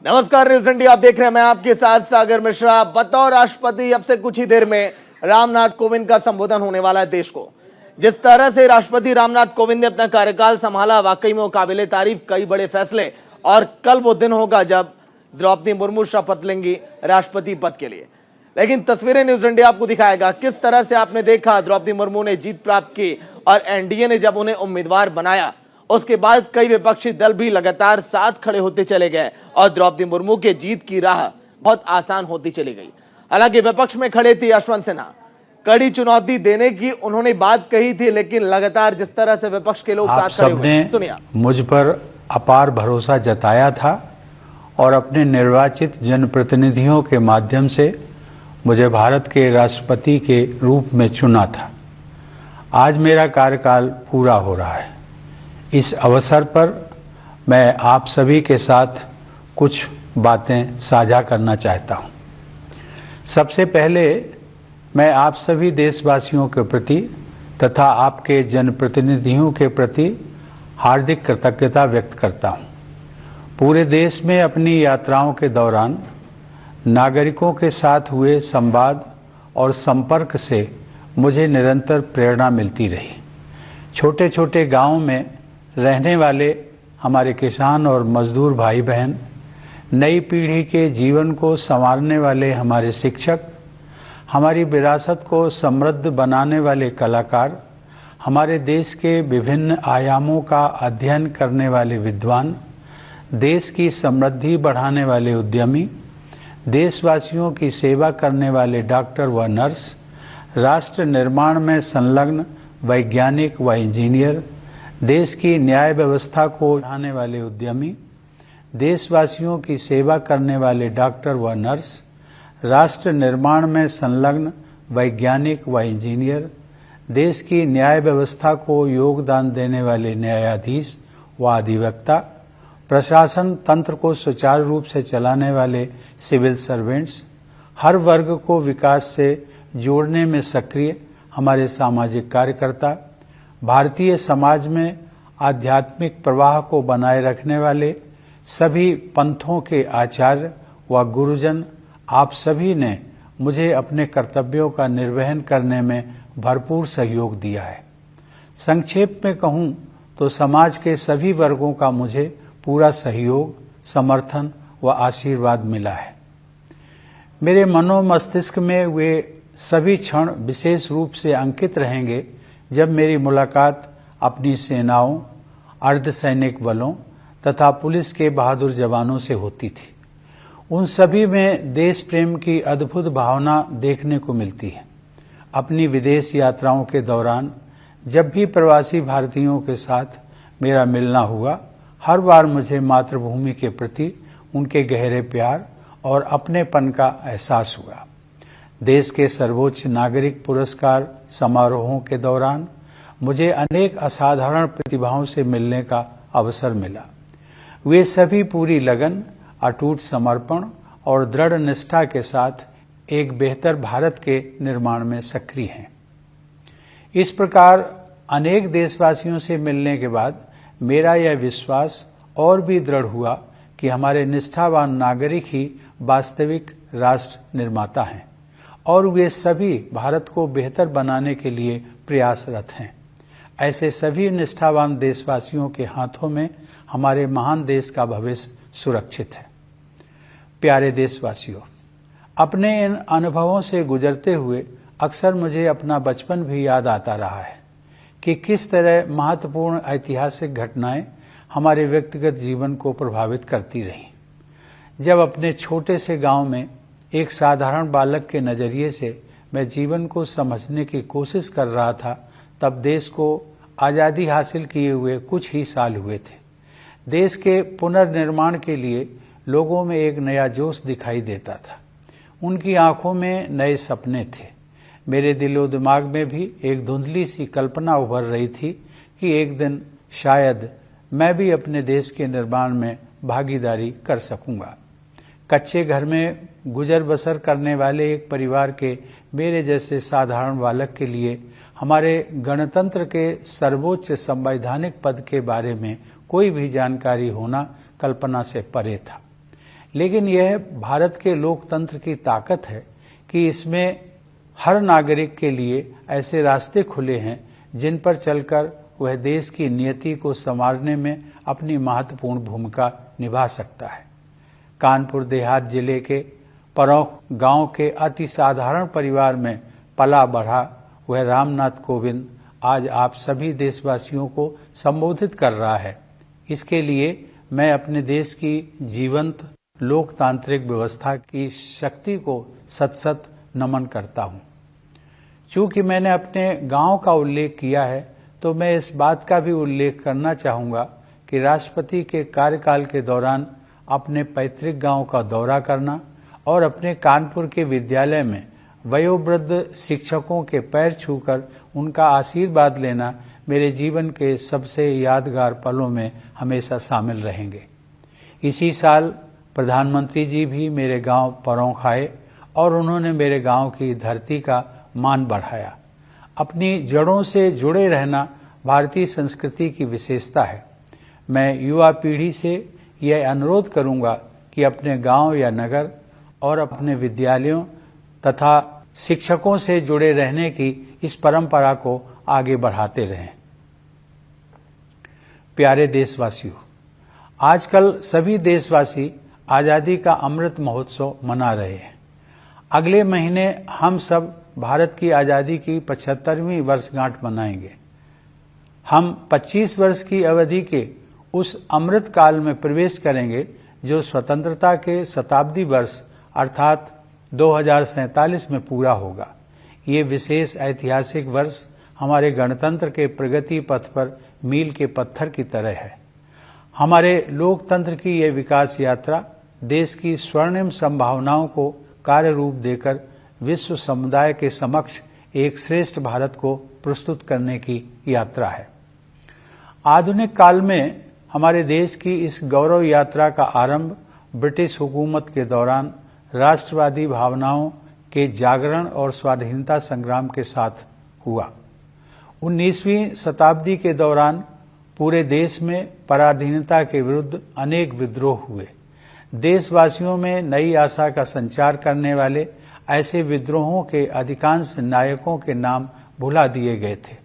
नमस्कार news India, आप देख रहे हैं, मैं आपके साथ सागर मिश्रा। बतौर राष्ट्रपति अब से कुछ ही देर में रामनाथ कोविंद का संबोधन होने वाला है देश को। जिस तरह से राष्ट्रपति रामनाथ कोविंद ने अपना कार्यकाल संभाला, वाकई में वो काबिले तारीफ। कई बड़े फैसले, और कल वो दिन होगा जब द्रौपदी मुर्मू शपथ लेंगी राष्ट्रपति पद के लिए। लेकिन तस्वीरें न्यूज इंडिया आपको दिखाएगा किस तरह से आपने देखा द्रौपदी मुर्मू ने जीत प्राप्त की, और एनडीए ने जब उन्हें उम्मीदवार बनाया उसके बाद कई विपक्षी दल भी लगातार साथ खड़े होते चले गए और द्रौपदी मुर्मू के जीत की राह बहुत आसान होती चली गई। हालांकि विपक्ष में खड़े थे यशवंत सिन्हा, कड़ी चुनौती देने की उन्होंने बात कही थी, लेकिन लगातार जिस तरह से विपक्ष के लोग साथ खड़े हुए, सुनिए। मुझ पर अपार भरोसा जताया था और अपने निर्वाचित जनप्रतिनिधियों के माध्यम से मुझे भारत के राष्ट्रपति के रूप में चुना था। आज मेरा कार्यकाल पूरा हो रहा है। इस अवसर पर मैं आप सभी के साथ कुछ बातें साझा करना चाहता हूं। सबसे पहले मैं आप सभी देशवासियों के प्रति तथा आपके जनप्रतिनिधियों के प्रति हार्दिक कृतज्ञता व्यक्त करता हूं। पूरे देश में अपनी यात्राओं के दौरान नागरिकों के साथ हुए संवाद और संपर्क से मुझे निरंतर प्रेरणा मिलती रही। छोटे छोटे गांवों में रहने वाले हमारे किसान और मजदूर भाई बहन, नई पीढ़ी के जीवन को संवारने वाले हमारे शिक्षक, हमारी विरासत को समृद्ध बनाने वाले कलाकार, हमारे देश के विभिन्न आयामों का अध्ययन करने वाले विद्वान, देश की समृद्धि बढ़ाने वाले उद्यमी, देशवासियों की सेवा करने वाले डॉक्टर व नर्स, राष्ट्र निर्माण में संलग्न वैज्ञानिक व इंजीनियर, देश की न्याय व्यवस्था को बढ़ाने वाले उद्यमी, देशवासियों की सेवा करने वाले डॉक्टर व नर्स, राष्ट्र निर्माण में संलग्न वैज्ञानिक व इंजीनियर, देश की न्याय व्यवस्था को योगदान देने वाले न्यायाधीश व अधिवक्ता, प्रशासन तंत्र को सुचारू रूप से चलाने वाले सिविल सर्वेंट्स, हर वर्ग को विकास से जोड़ने में सक्रिय हमारे सामाजिक कार्यकर्ता, भारतीय समाज में आध्यात्मिक प्रवाह को बनाए रखने वाले सभी पंथों के आचार्य व गुरुजन, आप सभी ने मुझे अपने कर्तव्यों का निर्वहन करने में भरपूर सहयोग दिया है। संक्षेप में कहूं तो समाज के सभी वर्गों का मुझे पूरा सहयोग, समर्थन व आशीर्वाद मिला है। मेरे मनोमस्तिष्क में वे सभी क्षण विशेष रूप से अंकित रहेंगे जब मेरी मुलाकात अपनी सेनाओं, अर्धसैनिक बलों तथा पुलिस के बहादुर जवानों से होती थी। उन सभी में देश प्रेम की अद्भुत भावना देखने को मिलती है। अपनी विदेश यात्राओं के दौरान जब भी प्रवासी भारतीयों के साथ मेरा मिलना हुआ, हर बार मुझे मातृभूमि के प्रति उनके गहरे प्यार और अपनेपन का एहसास हुआ। देश के सर्वोच्च नागरिक पुरस्कार समारोहों के दौरान मुझे अनेक असाधारण प्रतिभाओं से मिलने का अवसर मिला। वे सभी पूरी लगन, अटूट समर्पण और दृढ़ निष्ठा के साथ एक बेहतर भारत के निर्माण में सक्रिय हैं। इस प्रकार अनेक देशवासियों से मिलने के बाद मेरा यह विश्वास और भी दृढ़ हुआ कि हमारे निष्ठावान नागरिक ही वास्तविक राष्ट्र निर्माता हैं और वे सभी भारत को बेहतर बनाने के लिए प्रयासरत हैं। ऐसे सभी निष्ठावान देशवासियों के हाथों में हमारे महान देश का भविष्य सुरक्षित है। प्यारे देशवासियों, अपने इन अनुभवों से गुजरते हुए अक्सर मुझे अपना बचपन भी याद आता रहा है कि किस तरह महत्वपूर्ण ऐतिहासिक घटनाएं हमारे व्यक्तिगत जीवन को प्रभावित करती रहीं। जब अपने छोटे से गांव में एक साधारण बालक के नजरिए से मैं जीवन को समझने की कोशिश कर रहा था, तब देश को आज़ादी हासिल किए हुए कुछ ही साल हुए थे। देश के पुनर्निर्माण के लिए लोगों में एक नया जोश दिखाई देता था। उनकी आंखों में नए सपने थे। मेरे दिलो दिमाग में भी एक धुंधली सी कल्पना उभर रही थी कि एक दिन शायद मैं भी अपने देश के निर्माण में भागीदारी कर सकूंगा। कच्चे घर में गुजर बसर करने वाले एक परिवार के मेरे जैसे साधारण बालक के लिए हमारे गणतंत्र के सर्वोच्च संवैधानिक पद के बारे में कोई भी जानकारी होना कल्पना से परे था। लेकिन यह भारत के लोकतंत्र की ताकत है कि इसमें हर नागरिक के लिए ऐसे रास्ते खुले हैं जिन पर चलकर वह देश की नियति को संवारने में अपनी महत्वपूर्ण भूमिका निभा सकता है। कानपुर देहात जिले के परौख गांव के अति साधारण परिवार में पला बढ़ा वह रामनाथ कोविंद आज आप सभी देशवासियों को संबोधित कर रहा है। इसके लिए मैं अपने देश की जीवंत लोकतांत्रिक व्यवस्था की शक्ति को सत सत नमन करता हूं। चूंकि मैंने अपने गांव का उल्लेख किया है तो मैं इस बात का भी उल्लेख करना चाहूंगा कि राष्ट्रपति के कार्यकाल के दौरान अपने पैतृक गांव का दौरा करना और अपने कानपुर के विद्यालय में वयोवृद्ध शिक्षकों के पैर छूकर उनका आशीर्वाद लेना मेरे जीवन के सबसे यादगार पलों में हमेशा शामिल रहेंगे। इसी साल प्रधानमंत्री जी भी मेरे गांव परौख आए और उन्होंने मेरे गांव की धरती का मान बढ़ाया। अपनी जड़ों से जुड़े रहना भारतीय संस्कृति की विशेषता है। मैं युवा पीढ़ी से यह अनुरोध करूंगा कि अपने गांव या नगर और अपने विद्यालयों तथा शिक्षकों से जुड़े रहने की इस परंपरा को आगे बढ़ाते रहें। प्यारे देशवासियों, आजकल सभी देशवासी आजादी का अमृत महोत्सव मना रहे हैं। अगले महीने हम सब भारत की आजादी की 75वीं वर्षगांठ मनाएंगे। हम 25 वर्ष की अवधि के उस अमृत काल में प्रवेश करेंगे जो स्वतंत्रता के शताब्दी वर्ष अर्थात 2047 में पूरा होगा। ये विशेष ऐतिहासिक वर्ष हमारे गणतंत्र के प्रगति पथ पर मील के पत्थर की तरह है। हमारे लोकतंत्र की यह विकास यात्रा देश की स्वर्णिम संभावनाओं को कार्य रूप देकर विश्व समुदाय के समक्ष एक श्रेष्ठ भारत को प्रस्तुत करने की यात्रा है। आधुनिक काल में हमारे देश की इस गौरव यात्रा का आरंभ ब्रिटिश हुकूमत के दौरान राष्ट्रवादी भावनाओं के जागरण और स्वाधीनता संग्राम के साथ हुआ। 19वीं शताब्दी के दौरान पूरे देश में पराधीनता के विरुद्ध अनेक विद्रोह हुए। देशवासियों में नई आशा का संचार करने वाले ऐसे विद्रोहों के अधिकांश नायकों के नाम भुला दिए गए थे।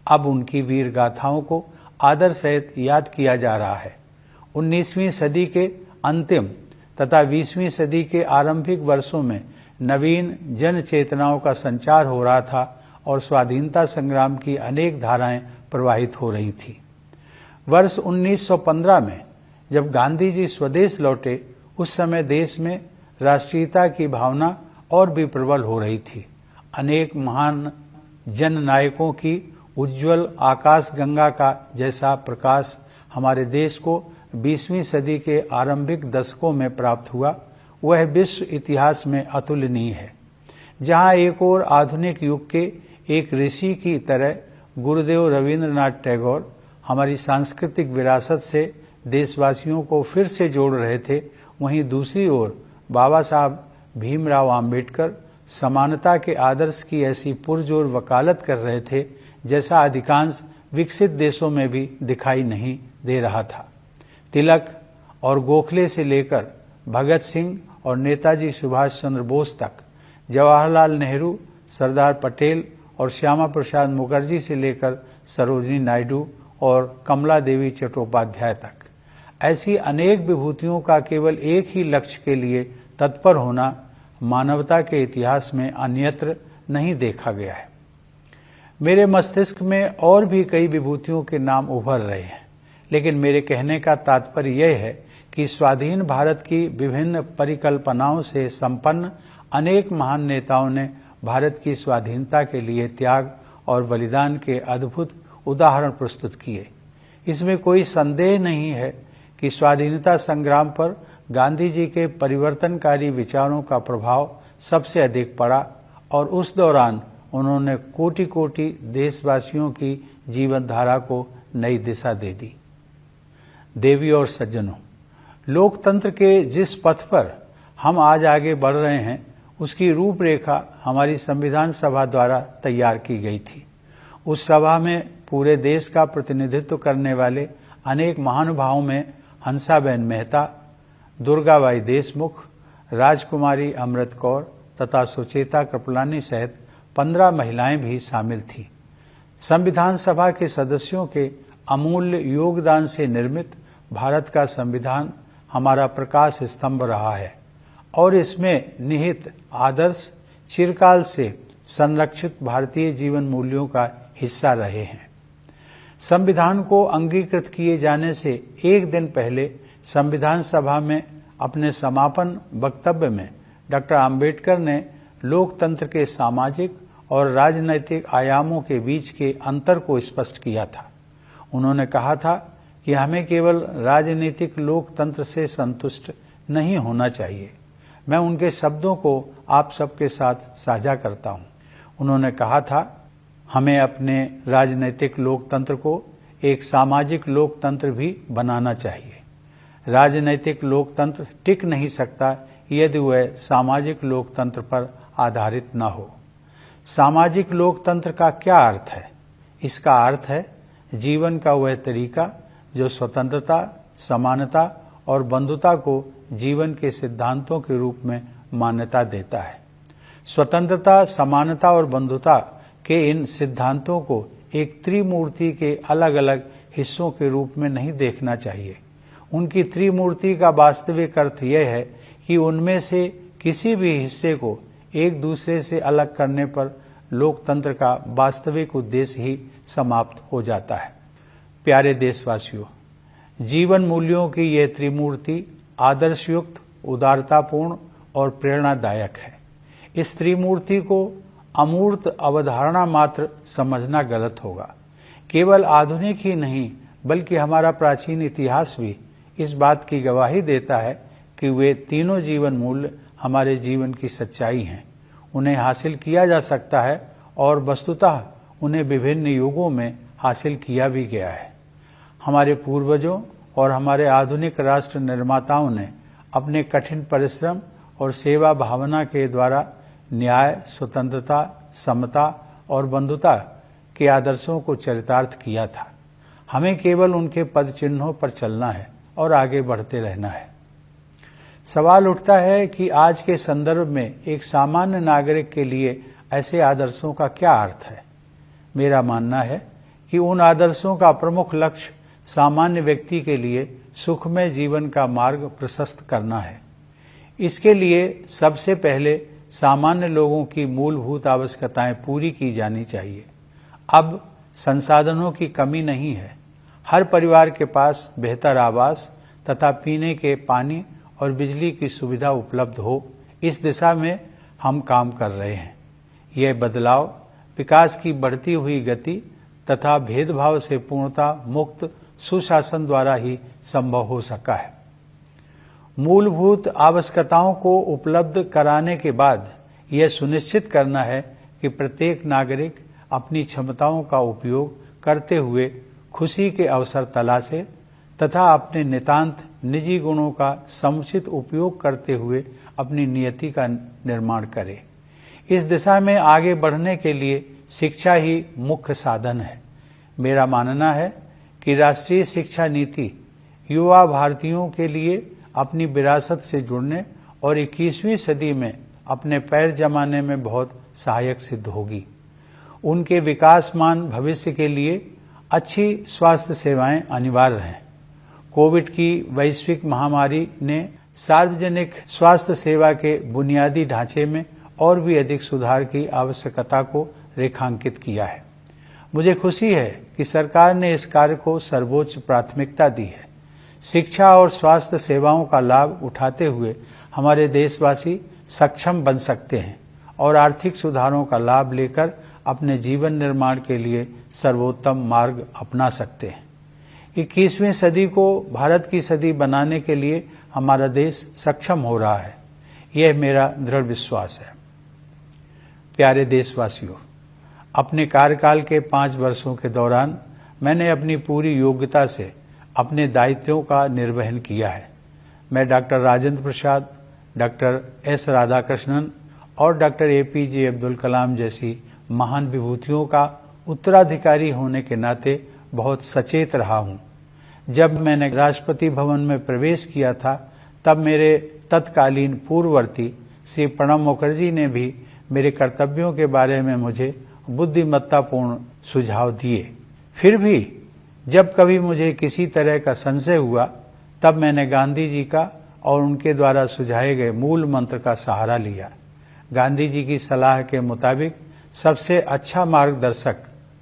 अब उनकी वीर गाथाओं को आदर सहित याद किया जा रहा है। 19वीं सदी के अंतिम तथा 20वीं सदी के आरंभिक वर्षों में नवीन जन चेतनाओं का संचार हो रहा था और स्वाधीनता संग्राम की अनेक धाराएं प्रवाहित हो रही थी। वर्ष 1915 में जब गांधी जी स्वदेश लौटे, उस समय देश में राष्ट्रीयता की भावना और भी प्रबल हो रही थी। अनेक महान जन नायकों की उज्जवल आकाश गंगा का जैसा प्रकाश हमारे देश को 20वीं सदी के आरंभिक दशकों में प्राप्त हुआ, वह विश्व इतिहास में अतुलनीय है। जहां एक और आधुनिक युग के एक ऋषि की तरह गुरुदेव रविंद्रनाथ टैगोर हमारी सांस्कृतिक विरासत से देशवासियों को फिर से जोड़ रहे थे, वहीं दूसरी ओर बाबा साहब भीमराव आम्बेडकर समानता के आदर्श की ऐसी पुरजोर वकालत कर रहे थे जैसा अधिकांश विकसित देशों में भी दिखाई नहीं दे रहा था। तिलक और गोखले से लेकर भगत सिंह और नेताजी सुभाष चंद्र बोस तक, जवाहरलाल नेहरू, सरदार पटेल और श्यामा प्रसाद मुखर्जी से लेकर सरोजिनी नायडू और कमला देवी चट्टोपाध्याय तक, ऐसी अनेक विभूतियों का केवल एक ही लक्ष्य के लिए तत्पर होना मानवता के इतिहास में अन्यत्र नहीं देखा गया है। मेरे मस्तिष्क में और भी कई विभूतियों के नाम उभर रहे हैं, लेकिन मेरे कहने का तात्पर्य यह है कि स्वाधीन भारत की विभिन्न परिकल्पनाओं से संपन्न अनेक महान नेताओं ने भारत की स्वाधीनता के लिए त्याग और बलिदान के अद्भुत उदाहरण प्रस्तुत किए। इसमें कोई संदेह नहीं है कि स्वाधीनता संग्राम पर गांधी जी के परिवर्तनकारी विचारों का प्रभाव सबसे अधिक पड़ा और उस दौरान उन्होंने कोटि कोटि देशवासियों की जीवन धारा को नई दिशा दे दी। देवी और सज्जनों, लोकतंत्र के जिस पथ पर हम आज आगे बढ़ रहे हैं, उसकी रूपरेखा हमारी संविधान सभा द्वारा तैयार की गई थी। उस सभा में पूरे देश का प्रतिनिधित्व करने वाले अनेक महानुभावों में हंसाबेन मेहता, दुर्गाबाई देशमुख, राजकुमारी अमृत कौर तथा सुचेता कृपलानी सहित 15 महिलाएं भी शामिल थीं। संविधान सभा के सदस्यों के अमूल्य योगदान से निर्मित भारत का संविधान हमारा प्रकाश स्तंभ रहा है और इसमें निहित आदर्श चिरकाल से संरक्षित भारतीय जीवन मूल्यों का हिस्सा रहे हैं। संविधान को अंगीकृत किए जाने से एक दिन पहले संविधान सभा में अपने समापन वक्तव्य में डॉक्टर आम्बेडकर ने लोकतंत्र के सामाजिक और राजनैतिक आयामों के बीच के अंतर को स्पष्ट किया था। उन्होंने कहा था कि हमें केवल राजनीतिक लोकतंत्र से संतुष्ट नहीं होना चाहिए। मैं उनके शब्दों को आप सबके साथ साझा करता हूं। उन्होंने कहा था, हमें अपने राजनीतिक लोकतंत्र को एक सामाजिक लोकतंत्र भी बनाना चाहिए। राजनीतिक लोकतंत्र टिक नहीं सकता यदि वह सामाजिक लोकतंत्र पर आधारित न हो। सामाजिक लोकतंत्र का क्या अर्थ है? इसका अर्थ है जीवन का वह तरीका जो स्वतंत्रता, समानता और बंधुता को जीवन के सिद्धांतों के रूप में मान्यता देता है। स्वतंत्रता, समानता और बंधुता के इन सिद्धांतों को एक त्रिमूर्ति के अलग अलग हिस्सों के रूप में नहीं देखना चाहिए। उनकी त्रिमूर्ति का वास्तविक अर्थ यह है कि उनमें से किसी भी हिस्से को एक दूसरे से अलग करने पर लोकतंत्र का वास्तविक उद्देश्य ही समाप्त हो जाता है। प्यारे देशवासियों, जीवन मूल्यों की यह त्रिमूर्ति आदर्शयुक्त, उदारतापूर्ण और प्रेरणादायक है। इस त्रिमूर्ति को अमूर्त अवधारणा मात्र समझना गलत होगा। केवल आधुनिक ही नहीं बल्कि हमारा प्राचीन इतिहास भी इस बात की गवाही देता है कि वे तीनों जीवन मूल्य हमारे जीवन की सच्चाई हैं। उन्हें हासिल किया जा सकता है और वस्तुतः उन्हें विभिन्न युगों में हासिल किया भी गया है। हमारे पूर्वजों और हमारे आधुनिक राष्ट्र निर्माताओं ने अपने कठिन परिश्रम और सेवा भावना के द्वारा न्याय, स्वतंत्रता, समता और बंधुता के आदर्शों को चरितार्थ किया था। हमें केवल उनके पद चिन्हों पर चलना है और आगे बढ़ते रहना है। सवाल उठता है कि आज के संदर्भ में एक सामान्य नागरिक के लिए ऐसे आदर्शों का क्या अर्थ है? मेरा मानना है कि उन आदर्शों का प्रमुख लक्ष्य सामान्य व्यक्ति के लिए सुखमय जीवन का मार्ग प्रशस्त करना है। इसके लिए सबसे पहले सामान्य लोगों की मूलभूत आवश्यकताएं पूरी की जानी चाहिए। अब संसाधनों की कमी नहीं है। हर परिवार के पास बेहतर आवास तथा पीने के पानी और बिजली की सुविधा उपलब्ध हो, इस दिशा में हम काम कर रहे हैं। यह बदलाव विकास की बढ़ती हुई गति तथा भेदभाव से पूर्णतः मुक्त सुशासन द्वारा ही संभव हो सका है। मूलभूत आवश्यकताओं को उपलब्ध कराने के बाद यह सुनिश्चित करना है कि प्रत्येक नागरिक अपनी क्षमताओं का उपयोग करते हुए खुशी के अवसर तलाशे तथा अपने नितांत निजी गुणों का समुचित उपयोग करते हुए अपनी नियति का निर्माण करे। इस दिशा में आगे बढ़ने के लिए शिक्षा ही मुख्य साधन है। मेरा मानना है कि राष्ट्रीय शिक्षा नीति युवा भारतीयों के लिए अपनी विरासत से जुड़ने और 21वीं सदी में अपने पैर जमाने में बहुत सहायक सिद्ध होगी। उनके विकासमान भविष्य के लिए अच्छी स्वास्थ्य सेवाएं अनिवार्य हैं। कोविड की वैश्विक महामारी ने सार्वजनिक स्वास्थ्य सेवा के बुनियादी ढांचे में और भी अधिक सुधार की आवश्यकता को रेखांकित किया है। मुझे खुशी है कि सरकार ने इस कार्य को सर्वोच्च प्राथमिकता दी है। शिक्षा और स्वास्थ्य सेवाओं का लाभ उठाते हुए हमारे देशवासी सक्षम बन सकते हैं और आर्थिक सुधारों का लाभ लेकर अपने जीवन निर्माण के लिए सर्वोत्तम मार्ग अपना सकते हैं। 21वीं सदी को भारत की सदी बनाने के लिए हमारा देश सक्षम हो रहा है, यह मेरा दृढ़ विश्वास है। प्यारे देशवासियों, अपने कार्यकाल के 5 वर्षों के दौरान मैंने अपनी पूरी योग्यता से अपने दायित्वों का निर्वहन किया है। मैं doctor Rajendra Prasad, doctor S Radhakrishnan और डॉक्टर APJ अब्दुल कलाम जैसी महान विभूतियों का उत्तराधिकारी होने के नाते बहुत सचेत रहा हूं। जब मैंने राष्ट्रपति भवन में प्रवेश किया था तब मेरे तत्कालीन पूर्ववर्ती श्री प्रणब मुखर्जी ने भी मेरे कर्तव्यों के बारे में मुझे बुद्धिमत्तापूर्ण सुझाव दिए। फिर भी जब कभी मुझे किसी तरह का संशय हुआ तब मैंने गांधी जी का और उनके द्वारा सुझाए गए मूल मंत्र का सहारा लिया। गांधी जी की सलाह के मुताबिक सबसे अच्छा मार्गदर्शक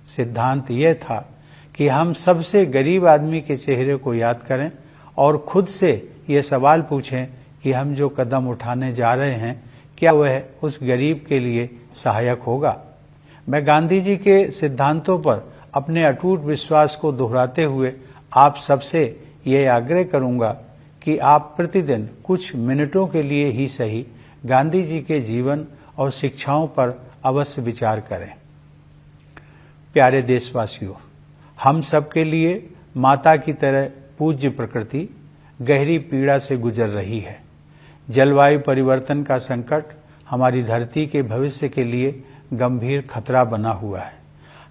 सिद्धांत यह था कि हम सबसे गरीब आदमी के चेहरे को याद करें और खुद से ये सवाल पूछें कि हम जो कदम उठाने जा रहे हैं क्या वह उस गरीब के लिए सहायक होगा। मैं गांधी जी के सिद्धांतों पर अपने अटूट विश्वास को दोहराते हुए आप सबसे ये आग्रह करूंगा कि आप प्रतिदिन कुछ मिनटों के लिए ही सही गांधी जी के जीवन और शिक्षाओं पर अवश्य विचार करें। प्यारे देशवासियों, हम सबके लिए माता की तरह पूज्य प्रकृति गहरी पीड़ा से गुजर रही है। जलवायु परिवर्तन का संकट हमारी धरती के भविष्य के लिए गंभीर खतरा बना हुआ है।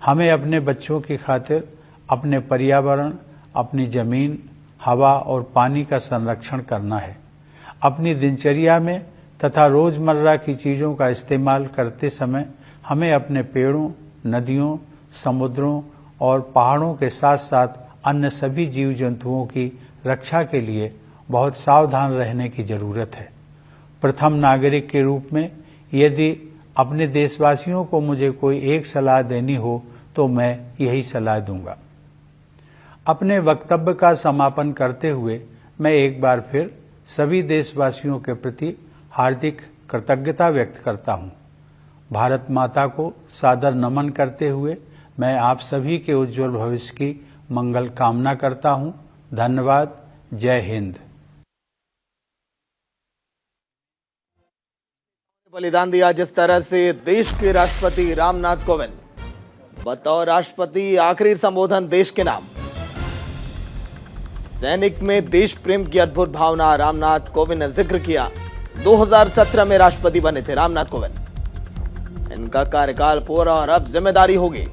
हमें अपने बच्चों की खातिर अपने पर्यावरण, अपनी जमीन, हवा और पानी का संरक्षण करना है। अपनी दिनचर्या में तथा रोजमर्रा की चीजों का इस्तेमाल करते समय हमें अपने पेड़ों, नदियों, समुद्रों और पहाड़ों के साथ साथ अन्य सभी जीव जंतुओं की रक्षा के लिए बहुत सावधान रहने की जरूरत है। प्रथम नागरिक के रूप में यदि अपने देशवासियों को मुझे कोई एक सलाह देनी हो तो मैं यही सलाह दूंगा। अपने वक्तव्य का समापन करते हुए मैं एक बार फिर सभी देशवासियों के प्रति हार्दिक कृतज्ञता व्यक्त करता हूं। भारत माता को सादर नमन करते हुए मैं आप सभी के उज्जवल भविष्य की मंगल कामना करता हूं। धन्यवाद। जय हिंद। बलिदान दिया जिस तरह से देश के राष्ट्रपति रामनाथ कोविंद बतौर राष्ट्रपति आखिरी संबोधन देश के नाम। सैनिक में देश प्रेम की अद्भुत भावना रामनाथ कोविंद ने जिक्र किया। 2017 में राष्ट्रपति बने थे रामनाथ कोविंद। इनका कार्यकाल पूरा और अब जिम्मेदारी होगी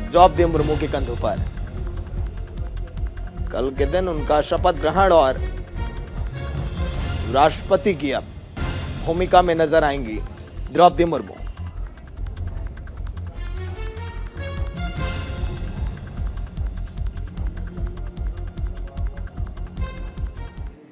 द्रौपदी मुर्मू के कंधों पर। कल के दिन उनका शपथ ग्रहण और राष्ट्रपति की अब भूमिका में नजर आएंगी द्रौपदी मुर्मू।